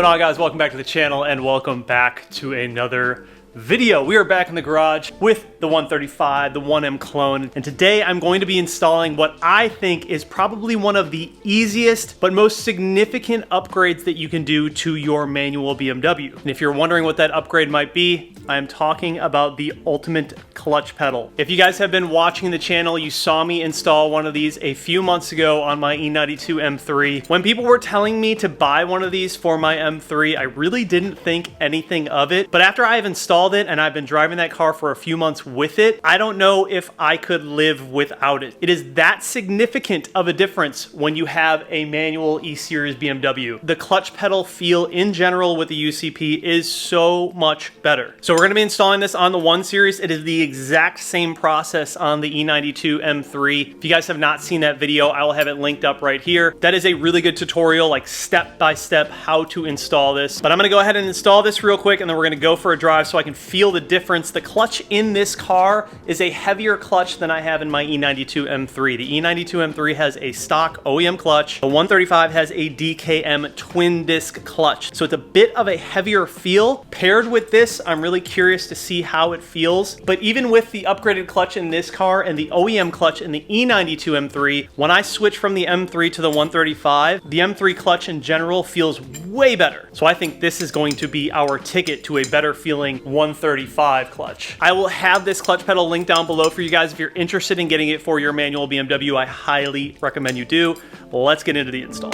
on, guys? Welcome back to the channel and welcome back to another video. We are back in the garage with the 135, the 1M clone, and today I'm going to be installing what I think is probably one of the easiest but most significant upgrades that you can do to your manual BMW. And if you're wondering what that upgrade might be, I am talking about the ultimate clutch pedal. If you guys have been watching the channel, you saw me install one of these a few months ago on my e92 M3. When people were telling me to buy one of these for my M3, I really didn't think anything of it, but after I've installed it and I've been driving that car for a few months with it, I don't know if I could live without it. It is that significant of a difference when you have a manual E-Series BMW. The clutch pedal feel in general with the UCP is so much better. So we're going to be installing this on the 1 Series. It is the exact same process on the e92 M3. If you guys have not seen that video, I will have it linked up right here. That is a really good tutorial, like step by step how to install this. But I'm going to go ahead and install this real quick, and then we're going to go for a drive so I can feel the difference. The clutch in this car is a heavier clutch than I have in my e92 M3. The e92 M3 has a stock OEM clutch. The 135 has a DKM twin disc clutch. So it's a bit of a heavier feel. Paired with this, I'm really curious to see how it feels. But even with the upgraded clutch in this car and the OEM clutch in the e92 M3, when I switch from the M3 to the 135, the M3 clutch in general feels way better. So I think this is going to be our ticket to a better feeling 135 clutch. I will have this clutch pedal linked down below for you guys. If you're interested in getting it for your manual BMW, I highly recommend you do. Let's get into the install.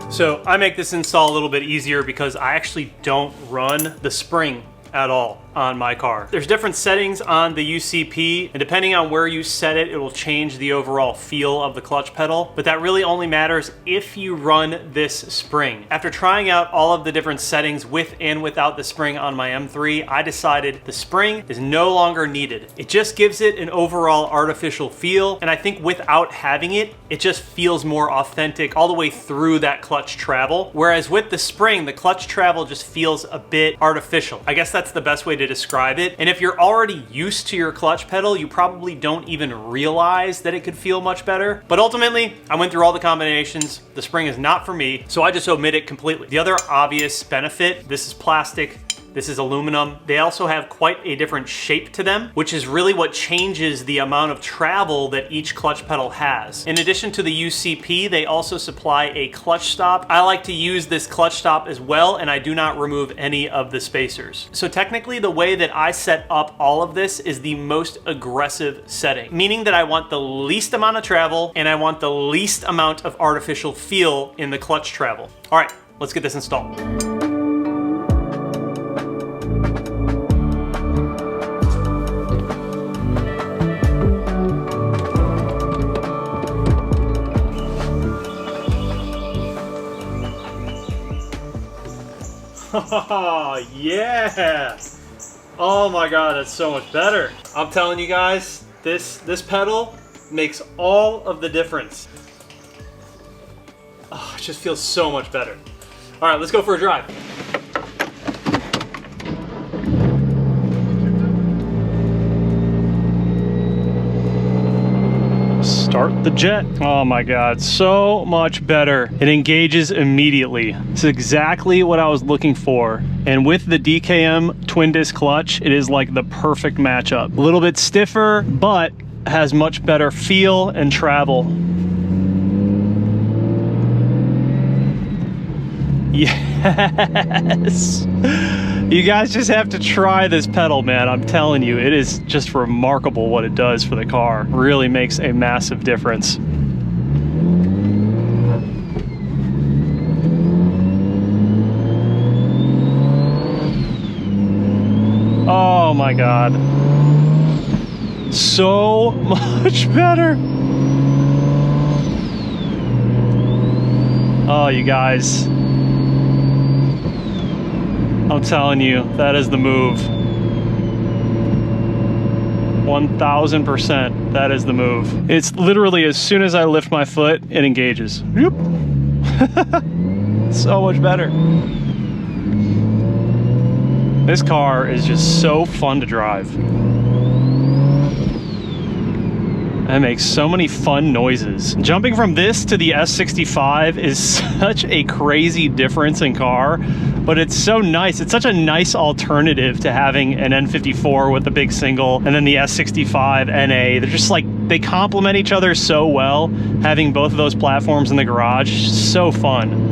So I make this install a little bit easier because I actually don't run the spring at all on my car. There's different settings on the UCP, and depending on where you set it, it will change the overall feel of the clutch pedal, but that really only matters if you run this spring. After trying out all of the different settings with and without the spring on my M3, I decided the spring is no longer needed. It just gives it an overall artificial feel, and I think without having it, it just feels more authentic all the way through that clutch travel. Whereas with the spring, the clutch travel just feels a bit artificial. I guess that's the best way to describe it. And if you're already used to your clutch pedal, you probably don't even realize that it could feel much better. But ultimately, I went through all the combinations. The spring is not for me, so I just omit it completely. The other obvious benefit, this is plastic, this is aluminum. They also have quite a different shape to them, which is really what changes the amount of travel that each clutch pedal has. In addition to the UCP, they also supply a clutch stop. I like to use this clutch stop as well, and I do not remove any of the spacers. So technically, the way that I set up all of this is the most aggressive setting, meaning that I want the least amount of travel and I want the least amount of artificial feel in the clutch travel. All right, let's get this installed. Oh, yeah. Oh my God, that's so much better. I'm telling you guys, this pedal makes all of the difference. Oh, it just feels so much better. All right, let's go for a drive. Start the jet. Oh my God, so much better. It engages immediately. It's exactly what I was looking for. And with the DKM twin disc clutch, it is like the perfect matchup. A little bit stiffer, but has much better feel and travel. Yes. You guys just have to try this pedal, man. I'm telling you, it is just remarkable what it does for the car. Really makes a massive difference. Oh my God. So much better. Oh, you guys. I'm telling you, that is the move. 1000%. That is the move. It's literally as soon as I lift my foot, it engages. Whoop. So much better. This car is just so fun to drive. It makes so many fun noises. Jumping from this to the S65 is such a crazy difference in car, but it's so nice. It's such a nice alternative to having an N54 with the big single and then the S65 NA. They're just like, they complement each other so well. Having both of those platforms in the garage, so fun.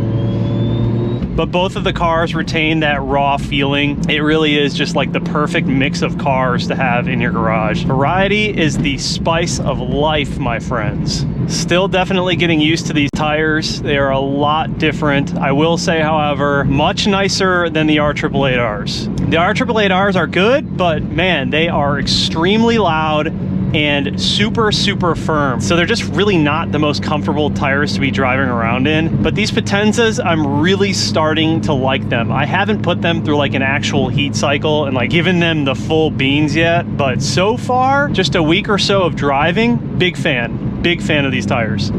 But both of the cars retain that raw feeling. It really is just like the perfect mix of cars to have in your garage. Variety is the spice of life, my friends. Still definitely getting used to these tires. They are a lot different. I will say, however, much nicer than the R888Rs. The R888Rs are good, but man, they are extremely loud and super firm. So they're just really not the most comfortable tires to be driving around in. But these Potenzas, I'm really starting to like them. I haven't put them through like an actual heat cycle and like given them the full beans yet, but so far, just a week or so of driving, big fan of these tires.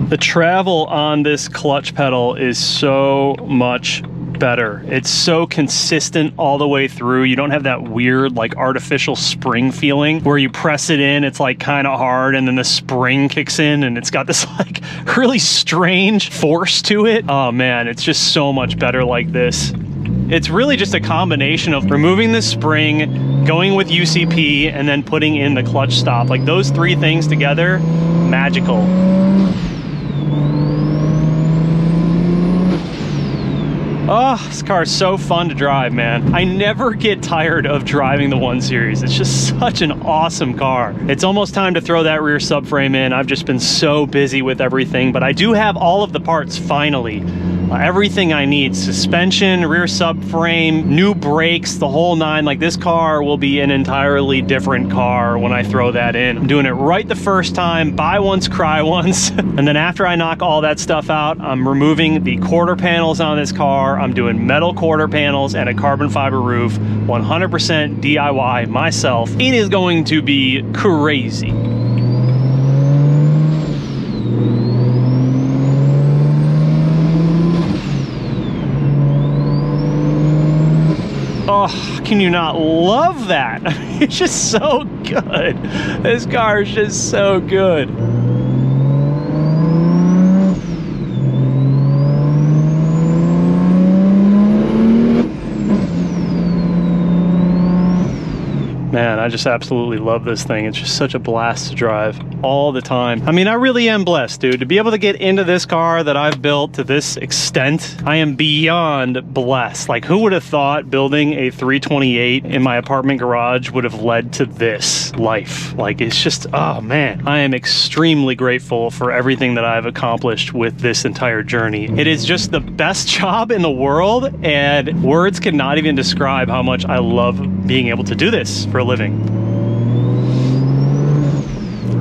The travel on this clutch pedal is so much better. It's so consistent all the way through. You don't have that weird like artificial spring feeling where you press it in, it's like kind of hard and then the spring kicks in and it's got this like really strange force to it. Oh man, it's just so much better like this. It's really just a combination of removing the spring, going with UCP, and then putting in the clutch stop. Like those three things together, magical. Oh, this car is so fun to drive, man. I never get tired of driving the 1 Series. It's just such an awesome car. It's almost time to throw that rear subframe in. I've just been so busy with everything, but I do have all of the parts finally. Everything I need, suspension, rear subframe, new brakes, the whole nine. Like this car will be an entirely different car when I throw that in. I'm doing it right the first time, buy once, cry once. And then after I knock all that stuff out, I'm removing the quarter panels on this car. I'm doing metal quarter panels and a carbon fiber roof, 100% DIY myself. It is going to be crazy. Oh, can you not love that? I mean, it's just so good. This car is just so good. Man, I just absolutely love this thing. It's just such a blast to drive all the time. I mean, I really am blessed, dude. To be able to get into this car that I've built to this extent, I am beyond blessed. Like, who would have thought building a 328 in my apartment garage would have led to this life? Like, it's just, oh man. I am extremely grateful for everything that I've accomplished with this entire journey. It is just the best job in the world, and words cannot even describe how much I love being able to do this for a living.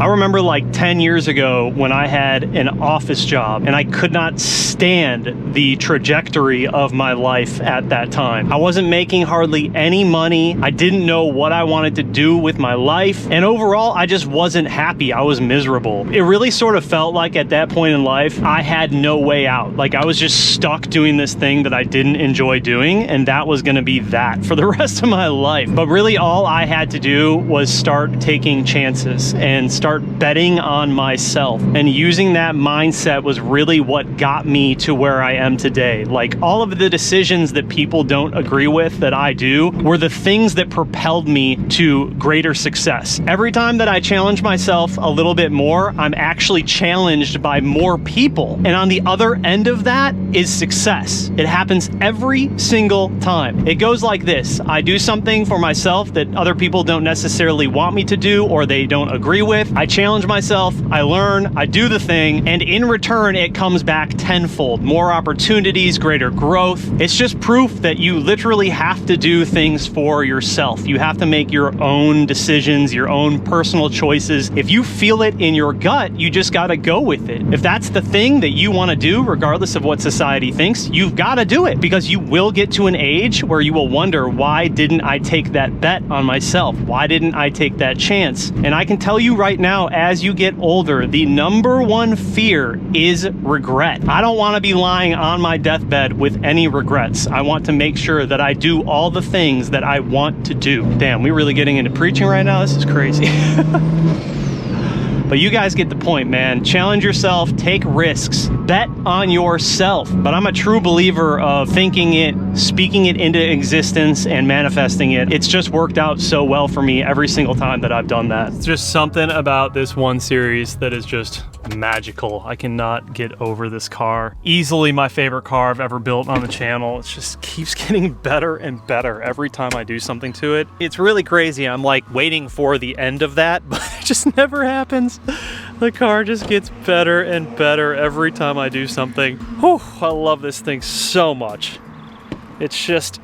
I remember like 10 years ago when I had an office job and I could not stand the trajectory of my life at that time. I wasn't making hardly any money. I didn't know what I wanted to do with my life. And overall, I just wasn't happy. I was miserable. It really sort of felt like at that point in life, I had no way out. Like I was just stuck doing this thing that I didn't enjoy doing. And that was going to be that for the rest of my life. But really all I had to do was start taking chances and start betting on myself, and using that mindset was really what got me to where I am today. Like all of the decisions that people don't agree with that I do were the things that propelled me to greater success. Every time that I challenge myself a little bit more, I'm actually challenged by more people, and on the other end of that is success. It happens every single time. It goes like this: I do something for myself that other people don't necessarily want me to do or they don't agree with. I challenge myself, I learn, I do the thing, and in return, it comes back tenfold. More opportunities, greater growth. It's just proof that you literally have to do things for yourself. You have to make your own decisions, your own personal choices. If you feel it in your gut, you just gotta go with it. If that's the thing that you wanna do, regardless of what society thinks, you've gotta do it, because you will get to an age where you will wonder, why didn't I take that bet on myself? Why didn't I take that chance? And I can tell you right now, as you get older, the number one fear is regret. I don't wanna be lying on my deathbed with any regrets. I want to make sure that I do all the things that I want to do. Damn, we're really getting into preaching right now? This is crazy. But you guys get the point, man. Challenge yourself, take risks, bet on yourself. But I'm a true believer of thinking it, speaking it into existence, and manifesting it. It's just worked out so well for me every single time that I've done that. It's just something about this one series that is just magical. I cannot get over this car. Easily my favorite car I've ever built on the channel. It just keeps getting better and better every time I do something to it. It's really crazy. I'm like waiting for the end of that, but it just never happens. The car just gets better and better every time I do something. Whew, I love this thing so much. It's just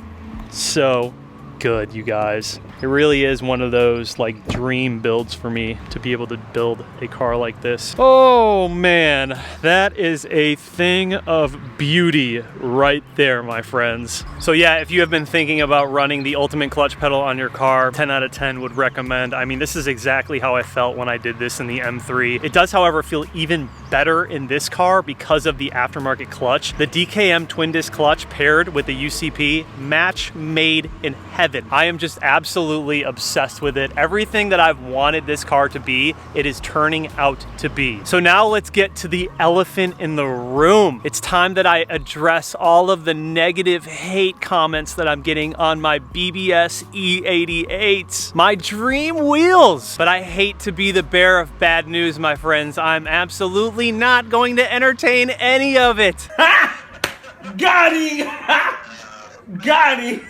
so good, you guys. It really is one of those like dream builds for me to be able to build a car like this. Oh man, that is a thing of beauty right there, my friends. So yeah, if you have been thinking about running the ultimate clutch pedal on your car, 10 out of 10 would recommend. I mean, this is exactly how I felt when I did this in the M3. It does, however, feel even better in this car because of the aftermarket clutch. The DKM twin disc clutch paired with the UCP, match made in heaven. I am just absolutely obsessed with it. Everything that I've wanted this car to be, it is turning out to be. So now let's get to the elephant in the room. It's time that I address all of the negative hate comments that I'm getting on my BBS e88s, my dream wheels. But I hate to be the bearer of bad news, my friends. I'm absolutely not going to entertain any of it. Got him! Got him!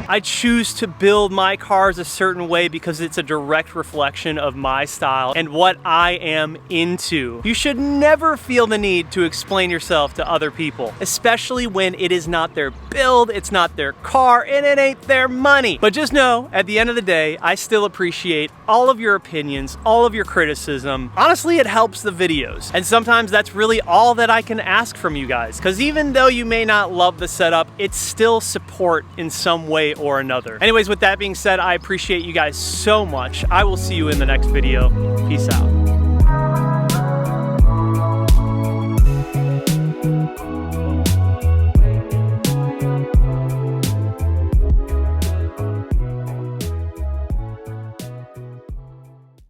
I choose to build my cars a certain way because it's a direct reflection of my style and what I am into. You should never feel the need to explain yourself to other people, especially when it is not their build, it's not their car, and it ain't their money. But just know, at the end of the day, I still appreciate all of your opinions, all of your criticism. Honestly, it helps the videos. And sometimes that's really all that I can ask from you guys, because even though you may not love the setup, it's still support in some way or another. Anyways, with that being said, I appreciate you guys so much. I will see you in the next video. Peace out.